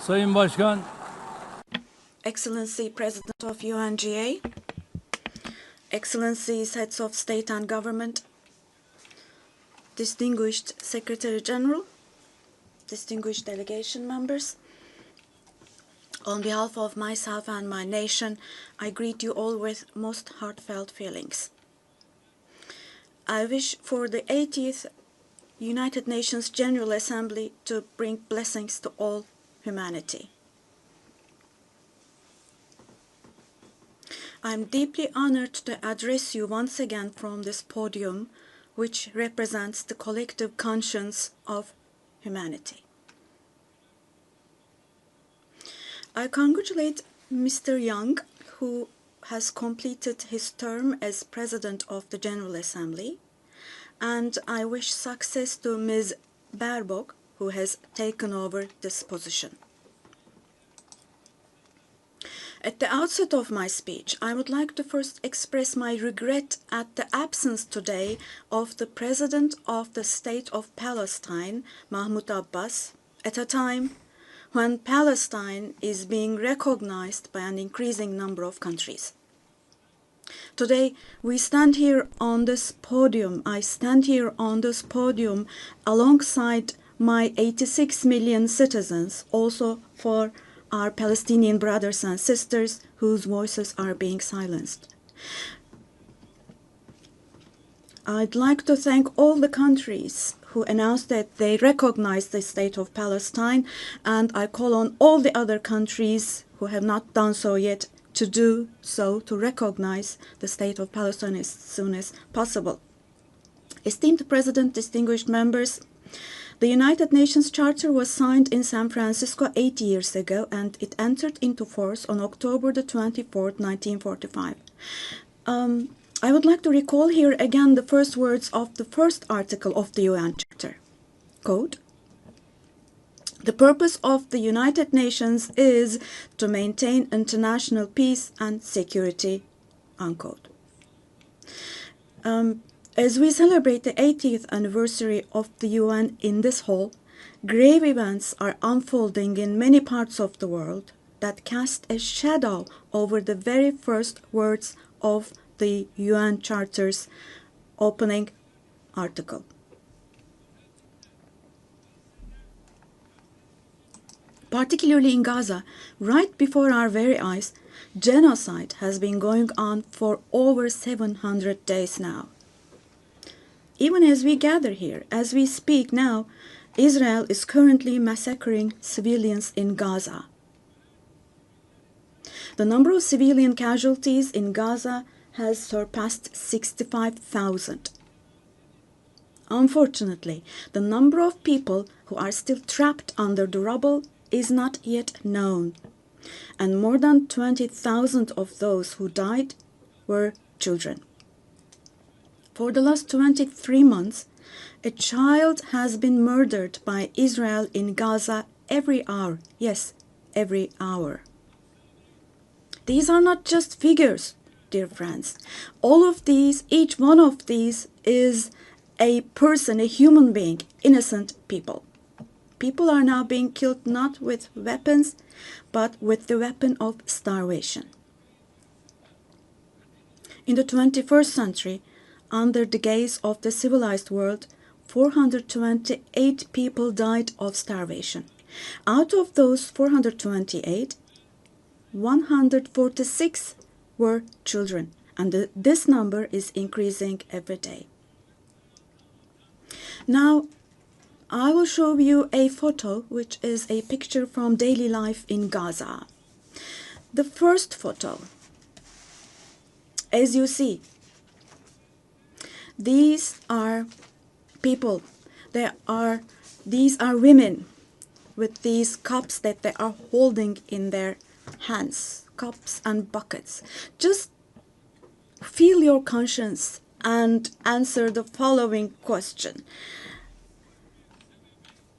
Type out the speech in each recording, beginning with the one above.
Sayın Başkan, Excellency President of UNGA, Excellencies Heads of State and Government, Distinguished Secretary General, distinguished delegation members, on behalf of myself and my nation, I greet you all with most heartfelt feelings. I wish for the 80th United Nations General Assembly to bring blessings to all humanity. I am deeply honored to address you once again from this podium, which represents the collective conscience of humanity. I congratulate Mr. Young, who has completed his term as President of the General Assembly, and I wish success to Ms. Baerbock, who has taken over this position. At the outset of my speech, I would like to first express my regret at the absence today of the President of the State of Palestine, Mahmoud Abbas, at a time when Palestine is being recognized by an increasing number of countries. Today, we stand here on this podium. I stand here on this podium alongside my 86 million citizens, also for our Palestinian brothers and sisters whose voices are being silenced. I'd like to thank all the countries who announced that they recognize the state of Palestine, and I call on all the other countries who have not done so yet to do so, to recognize the state of Palestine as soon as possible. Esteemed President, distinguished members, the United Nations Charter was signed in San Francisco 8 years ago, and it entered into force on October the 24th, 1945. I would like to recall here again the first words of the first article of the UN Charter. Quote, "The purpose of the United Nations is to maintain international peace and security," unquote. As we celebrate the 80th anniversary of the UN in this hall, grave events are unfolding in many parts of the world that cast a shadow over the very first words of the UN Charter's opening article. Particularly in Gaza, right before our very eyes, genocide has been going on for over 700 days now. Even as we gather here, as we speak now, Israel is currently massacring civilians in Gaza. The number of civilian casualties in Gaza has surpassed 65,000. Unfortunately, the number of people who are still trapped under the rubble is not yet known, and more than 20,000 of those who died were children. For the last 23 months, a child has been murdered by Israel in Gaza every hour. Yes, every hour. These are not just figures, dear friends. All of these, each one of these is a person, a human being, innocent people. People are now being killed not with weapons, but with the weapon of starvation. In the 21st century, under the gaze of the civilized world, 428 people died of starvation. Out of those 428, 146 were children, and this number is increasing every day. Now, I will show you a photo, which is a picture from daily life in Gaza. The first photo, as you see, these are people. These are women with these cups that they are holding in their hands, cups and buckets. Just feel your conscience and answer the following question.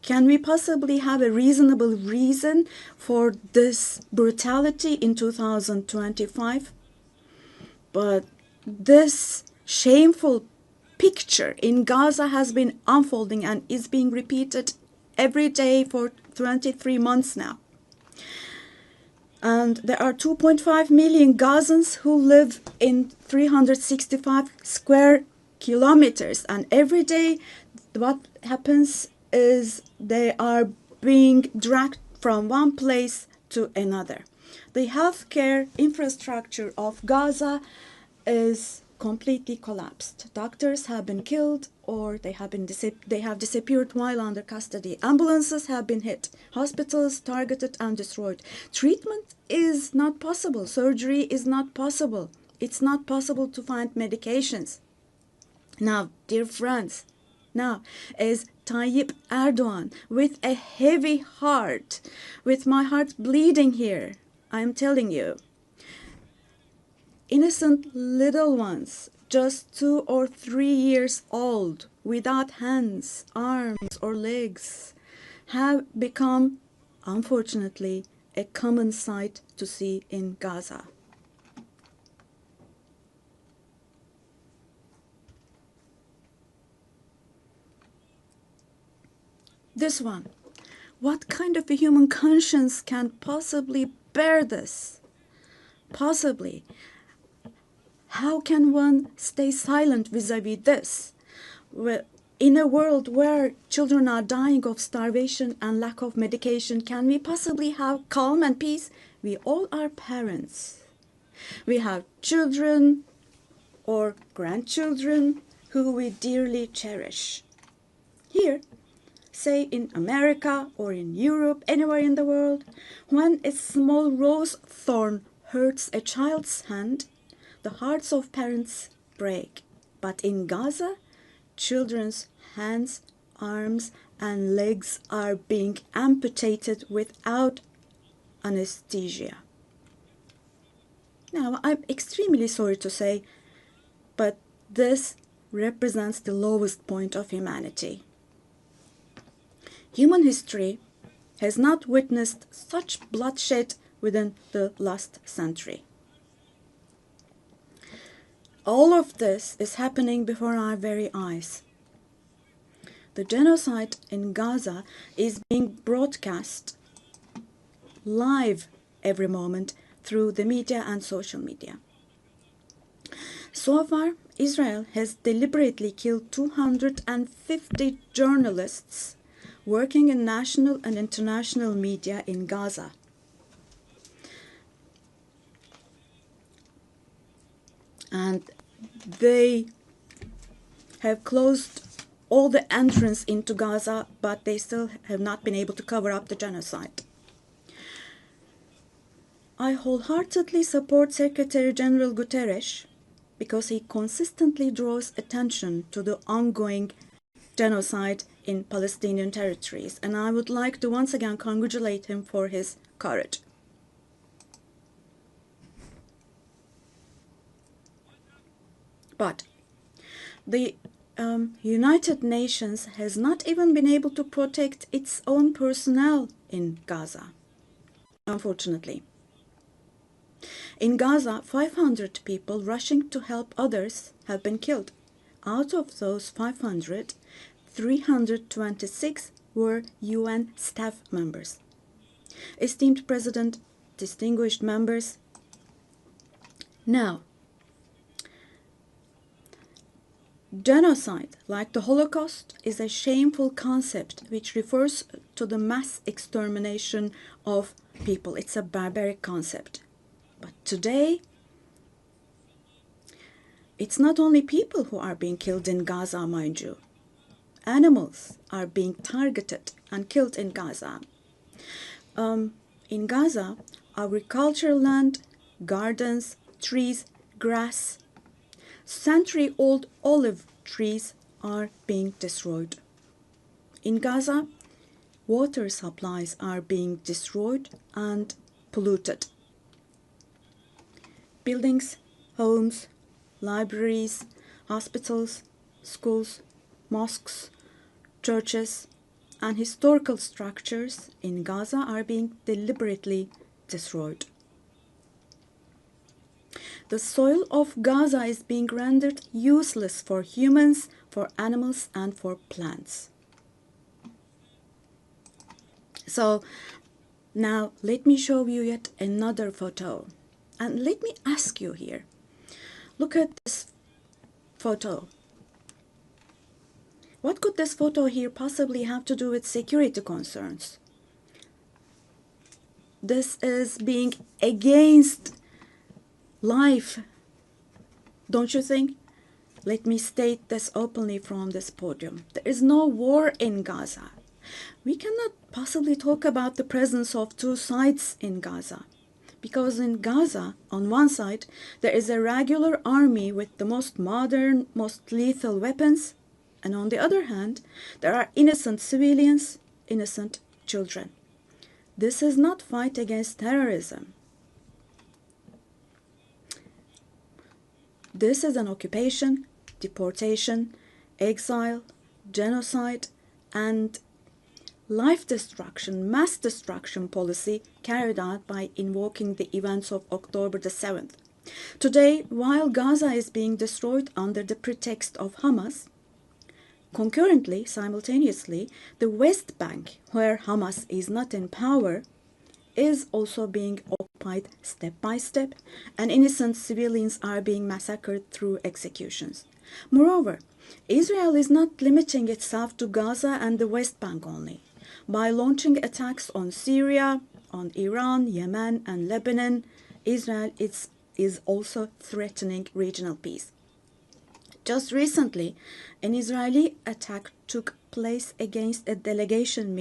Can we possibly have a reasonable reason for this brutality in 2025? But this shameful picture in Gaza has been unfolding and is being repeated every day for 23 months now. And there are 2.5 million Gazans who live in 365 square kilometers. And every day what happens is they are being dragged from one place to another. The healthcare infrastructure of Gaza is completely collapsed. Doctors have been killed or they have disappeared while under custody. Ambulances have been hit. Hospitals targeted and destroyed. Treatment is not possible. Surgery is not possible. It's not possible to find medications. Now, dear friends, now as Tayyip Erdogan, with a heavy heart, with my heart bleeding here, I am telling you, innocent little ones, just 2 or 3 years old, without hands, arms, or legs, have become, unfortunately, a common sight to see in Gaza. This one. What kind of a human conscience can possibly bear this? Possibly. How can one stay silent vis-a-vis this? In a world where children are dying of starvation and lack of medication, can we possibly have calm and peace? We all are parents. We have children or grandchildren who we dearly cherish. Here, say in America or in Europe, anywhere in the world, when a small rose thorn hurts a child's hand, the hearts of parents break. But in Gaza, children's hands, arms, and legs are being amputated without anesthesia. Now, I'm extremely sorry to say, but this represents the lowest point of humanity. Human history has not witnessed such bloodshed within the last century. All of this is happening before our very eyes. The genocide in Gaza is being broadcast live every moment through the media and social media. So far, Israel has deliberately killed 250 journalists working in national and international media in Gaza. And they have closed all the entrance into Gaza, but they still have not been able to cover up the genocide. I wholeheartedly support Secretary General Guterres because he consistently draws attention to the ongoing genocide in Palestinian territories, and I would like to once again congratulate him for his courage. But the United Nations has not even been able to protect its own personnel in Gaza, unfortunately. In Gaza, 500 people rushing to help others have been killed. Out of those 500, 326 were UN staff members. Esteemed President, distinguished members, now, genocide, like the Holocaust, is a shameful concept which refers to the mass extermination of people. It's a barbaric concept. But today, it's not only people who are being killed in Gaza, mind you. Animals are being targeted and killed in Gaza. In Gaza, agricultural land, gardens, trees, grass, century-old olive trees are being destroyed. In Gaza, water supplies are being destroyed and polluted. Buildings, homes, libraries, hospitals, schools, mosques, churches, and historical structures in Gaza are being deliberately destroyed. The soil of Gaza is being rendered useless for humans, for animals, and for plants. So, Now, let me show you yet another photo. And let me ask you here. Look at this photo. What could this photo here possibly have to do with security concerns? This is being against life, don't you think? Let me state this openly from this podium. There is no war in Gaza. We cannot possibly talk about the presence of two sides in Gaza. Because in Gaza, on one side, there is a regular army with the most modern, most lethal weapons, and on the other hand, there are innocent civilians, innocent children. This is not fight against terrorism. This is an occupation, deportation, exile, genocide, and life destruction, mass destruction policy carried out by invoking the events of October the 7th. Today, while Gaza is being destroyed under the pretext of Hamas, concurrently, simultaneously, the West Bank, where Hamas is not in power, is also being occupied step by step, and innocent civilians are being massacred through executions. Moreover, Israel is not limiting itself to Gaza and the West Bank only. By launching attacks on Syria, on Iran, Yemen, and Lebanon, Israel is also threatening regional peace. Just recently, an Israeli attack took place against a delegation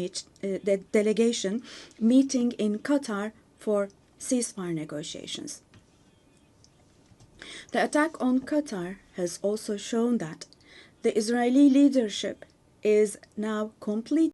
meeting in Qatar for ceasefire negotiations. The attack on Qatar has also shown that the Israeli leadership is now completely